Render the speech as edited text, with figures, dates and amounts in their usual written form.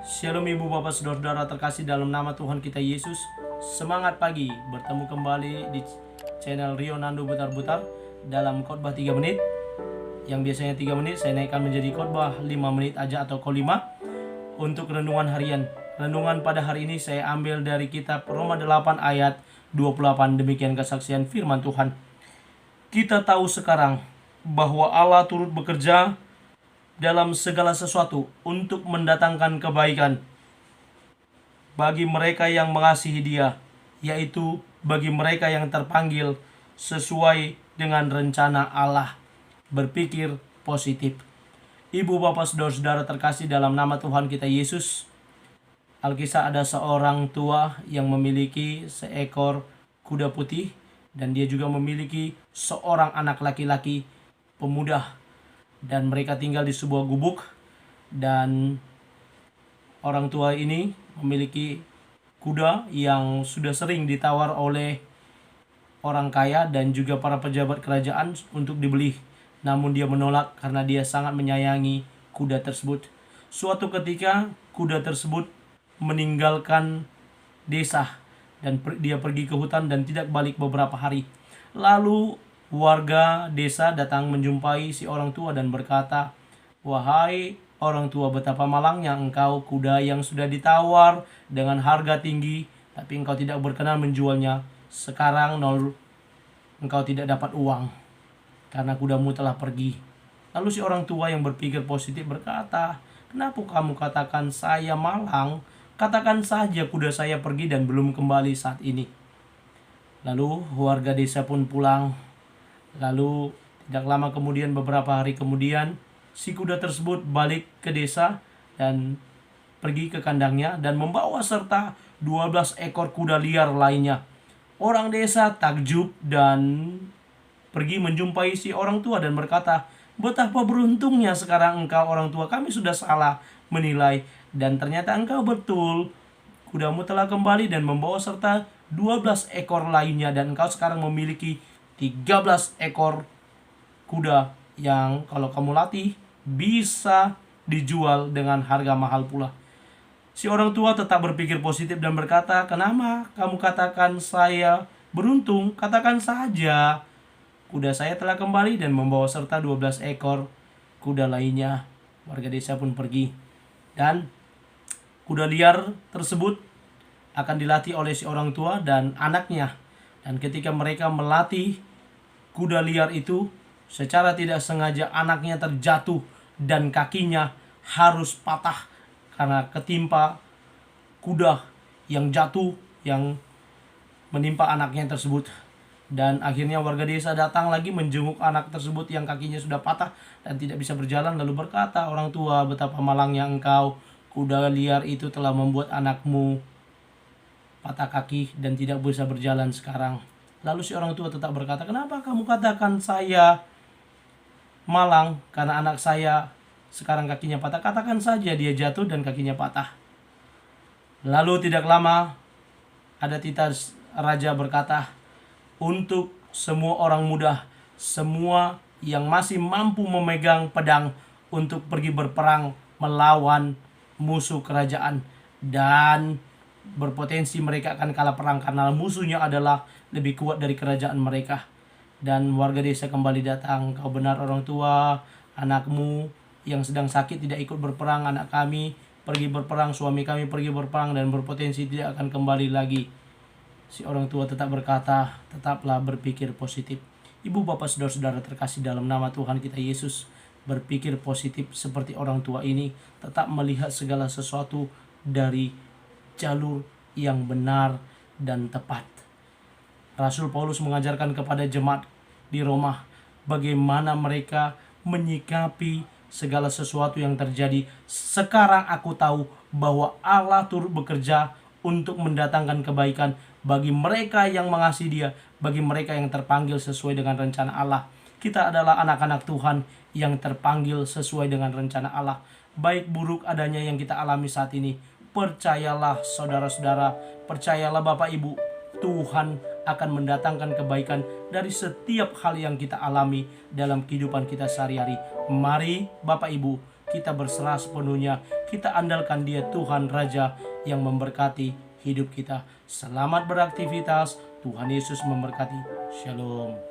Shalom ibu bapak saudara-saudara terkasih dalam nama Tuhan kita Yesus. Semangat pagi, bertemu kembali di channel Rio Nando Butar-Butar dalam khotbah 3 menit. Yang biasanya 3 menit saya naikkan menjadi khotbah 5 menit aja atau kolima. Untuk renungan harian, renungan pada hari ini saya ambil dari kitab Roma 8 ayat 28. Demikian kesaksian firman Tuhan. Kita tahu sekarang bahwa Allah turut bekerja dalam segala sesuatu untuk mendatangkan kebaikan bagi mereka yang mengasihi Dia, yaitu bagi mereka yang terpanggil sesuai dengan rencana Allah. Berpikir positif. Ibu bapak saudara-saudara terkasih dalam nama Tuhan kita Yesus, Alkisah ada seorang tua yang memiliki seekor kuda putih, dan dia juga memiliki seorang anak laki-laki pemuda. Dan mereka tinggal di sebuah gubuk, dan orang tua ini memiliki kuda yang sudah sering ditawar oleh orang kaya dan juga para pejabat kerajaan untuk dibeli. Namun dia menolak karena dia sangat menyayangi kuda tersebut. Suatu ketika kuda tersebut meninggalkan desa dan dia pergi ke hutan dan tidak balik beberapa hari. Lalu warga desa datang menjumpai si orang tua dan berkata, "Wahai orang tua, betapa malangnya engkau, kuda yang sudah ditawar dengan harga tinggi, tapi engkau tidak berkenan menjualnya. Sekarang engkau tidak dapat uang karena kudamu telah pergi." Lalu si orang tua yang berpikir positif berkata, "Kenapa kamu katakan saya malang? Katakan saja kuda saya pergi dan belum kembali saat ini." Lalu warga desa pun pulang. Lalu tidak lama kemudian, beberapa hari kemudian, si kuda tersebut balik ke desa dan pergi ke kandangnya dan membawa serta 12 ekor kuda liar lainnya. Orang desa takjub dan pergi menjumpai si orang tua dan berkata, "Betapa beruntungnya sekarang engkau orang tua, kami sudah salah menilai dan ternyata engkau betul. Kudamu telah kembali dan membawa serta 12 ekor lainnya, dan engkau sekarang memiliki 13 ekor kuda yang kalau kamu latih bisa dijual dengan harga mahal pula." Si orang tua tetap berpikir positif dan berkata, "Kenapa kamu katakan saya beruntung? Katakan saja kuda saya telah kembali dan membawa serta 12 ekor kuda lainnya." Warga desa pun pergi, dan kuda liar tersebut akan dilatih oleh si orang tua dan anaknya. Dan ketika mereka melatih kuda liar itu, secara tidak sengaja anaknya terjatuh dan kakinya harus patah karena ketimpa kuda yang jatuh yang menimpa anaknya tersebut. Dan akhirnya warga desa datang lagi menjenguk anak tersebut yang kakinya sudah patah dan tidak bisa berjalan, lalu berkata, "Orang tua, betapa malangnya engkau, kuda liar itu telah membuat anakmu patah kaki dan tidak bisa berjalan sekarang." Lalu si orang tua tetap berkata, "Kenapa kamu katakan saya malang karena anak saya sekarang kakinya patah? Katakan saja dia jatuh dan kakinya patah." Lalu tidak lama ada titah raja berkata, "Untuk semua orang muda, semua yang masih mampu memegang pedang untuk pergi berperang melawan musuh kerajaan, dan berpotensi mereka akan kalah perang karena musuhnya adalah lebih kuat dari kerajaan mereka." Dan warga desa kembali datang, "Kau benar orang tua, anakmu yang sedang sakit tidak ikut berperang, anak kami pergi berperang, suami kami pergi berperang dan berpotensi tidak akan kembali lagi." Si orang tua tetap berkata, "Tetaplah berpikir positif." Ibu bapak saudara-saudara terkasih dalam nama Tuhan kita Yesus, berpikir positif seperti orang tua ini, tetap melihat segala sesuatu dari jalur yang benar dan tepat. Rasul Paulus mengajarkan kepada jemaat di Roma bagaimana mereka menyikapi segala sesuatu yang terjadi. "Sekarang aku tahu bahwa Allah turut bekerja untuk mendatangkan kebaikan bagi mereka yang mengasihi Dia, bagi mereka yang terpanggil sesuai dengan rencana Allah." Kita adalah anak-anak Tuhan yang terpanggil sesuai dengan rencana Allah. Baik buruk adanya yang kita alami saat ini, percayalah saudara-saudara, percayalah Bapak Ibu, Tuhan akan mendatangkan kebaikan dari setiap hal yang kita alami dalam kehidupan kita sehari-hari. Mari Bapak Ibu, kita berserah sepenuhnya, kita andalkan Dia Tuhan Raja yang memberkati hidup kita. Selamat beraktivitas, Tuhan Yesus memberkati. Shalom.